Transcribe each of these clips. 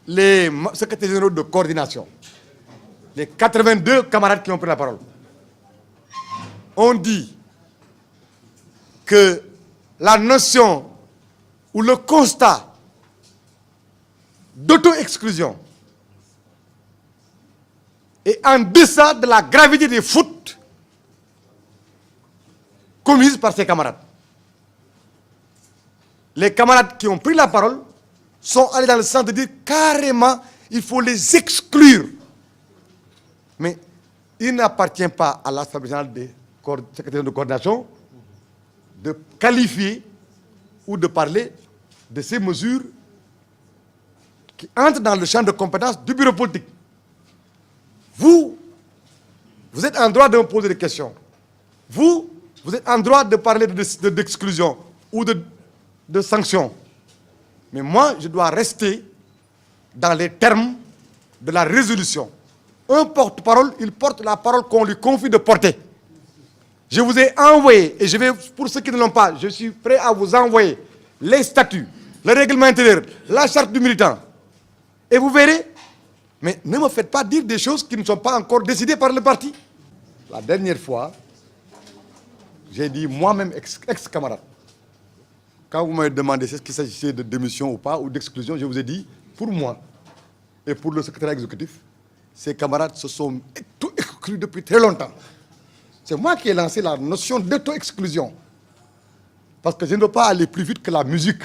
les secrétaires généraux de coordination, les 82 camarades qui ont pris la parole, ont dit que la notion ou le constat d'auto-exclusion est en deçà de la gravité des fautes commises par ses camarades. Les camarades qui ont pris la parole sont allés dans le sens de dire carrément il faut les exclure. Mais il n'appartient pas à l'Assemblée générale des secrétaires de coordination de qualifier ou de parler de ces mesures qui entrent dans le champ de compétences du bureau politique. Vous êtes en droit de me poser des questions. Vous êtes en droit de parler d'exclusion ou de sanctions. Mais moi, je dois rester dans les termes de la résolution. Un porte-parole, il porte la parole qu'on lui confie de porter. Je vous ai envoyé, et je vais, pour ceux qui ne l'ont pas, je suis prêt à vous envoyer les statuts, le règlement intérieur, la charte du militant. Et vous verrez, mais ne me faites pas dire des choses qui ne sont pas encore décidées par le parti. La dernière fois, j'ai dit moi-même ex-camarade. Quand vous m'avez demandé est-ce qu'il s'agissait de démission ou pas, ou d'exclusion, je vous ai dit, pour moi et pour le secrétaire exécutif, ces camarades se sont tout exclus depuis très longtemps. C'est moi qui ai lancé la notion d'auto-exclusion. Parce que je ne veux pas aller plus vite que la musique.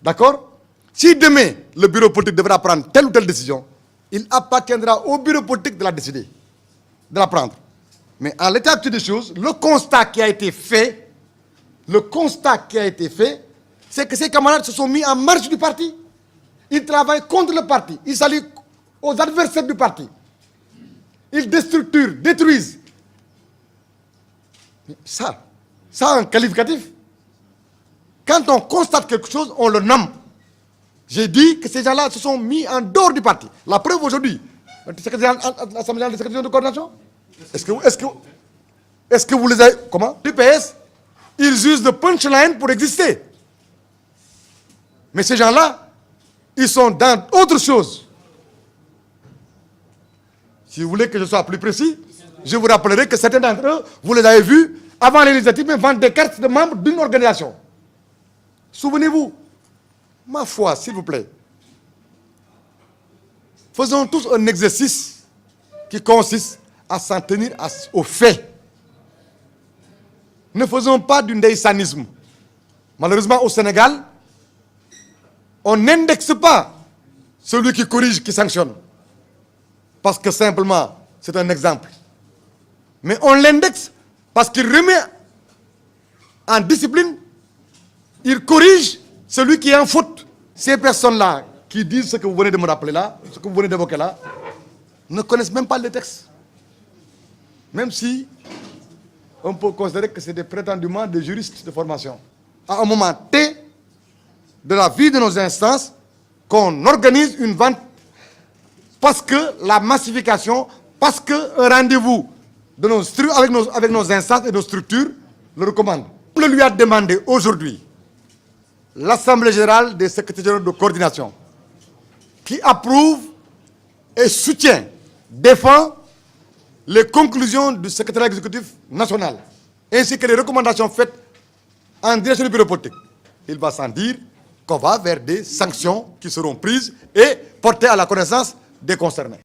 D'accord? Si demain, le bureau politique devra prendre telle ou telle décision, il appartiendra au bureau politique de la décider, de la prendre. Mais en l'état actuel des choses, le constat qui a été fait, c'est que ces camarades se sont mis en marche du parti. Ils travaillent contre le parti. Ils s'allient aux adversaires du parti. Ils déstructurent, détruisent. Ça un qualificatif. Quand on constate quelque chose, on le nomme. J'ai dit que ces gens-là se sont mis en dehors du parti. La preuve aujourd'hui, l'Assemblée générale des secrétaires de coordination, est-ce que vous les avez... Comment? L'UPS, ils usent de punchline pour exister. Mais ces gens-là, ils sont dans autre chose. Si vous voulez que je sois plus précis, je vous rappellerai que certains d'entre eux, vous les avez vus, avant les législatives, même vendre des cartes de membres d'une organisation. Souvenez-vous, ma foi, s'il vous plaît, faisons tous un exercice qui consiste à s'en tenir aux faits. Ne faisons pas du ndeyssanisme. Malheureusement, au Sénégal, on n'indexe pas celui qui corrige, qui sanctionne. Parce que simplement, c'est un exemple. Mais on l'indexe parce qu'il remet en discipline, il corrige celui qui est en faute. Ces personnes-là qui disent ce que vous venez de me rappeler là, ce que vous venez d'évoquer là, ne connaissent même pas le texte. Même si on peut considérer que c'est prétendument des juristes de formation. À un moment T de la vie de nos instances, qu'on organise une vente parce que la massification, parce qu'un rendez-vous avec nos instances et nos structures le recommande. On le lui a demandé aujourd'hui, l'Assemblée générale des secrétaires généraux de coordination, qui approuve et soutient, défend les conclusions du secrétaire exécutif national, ainsi que les recommandations faites en direction du bureau politique. Il va sans dire qu'on va vers des sanctions qui seront prises et portées à la connaissance des concernés.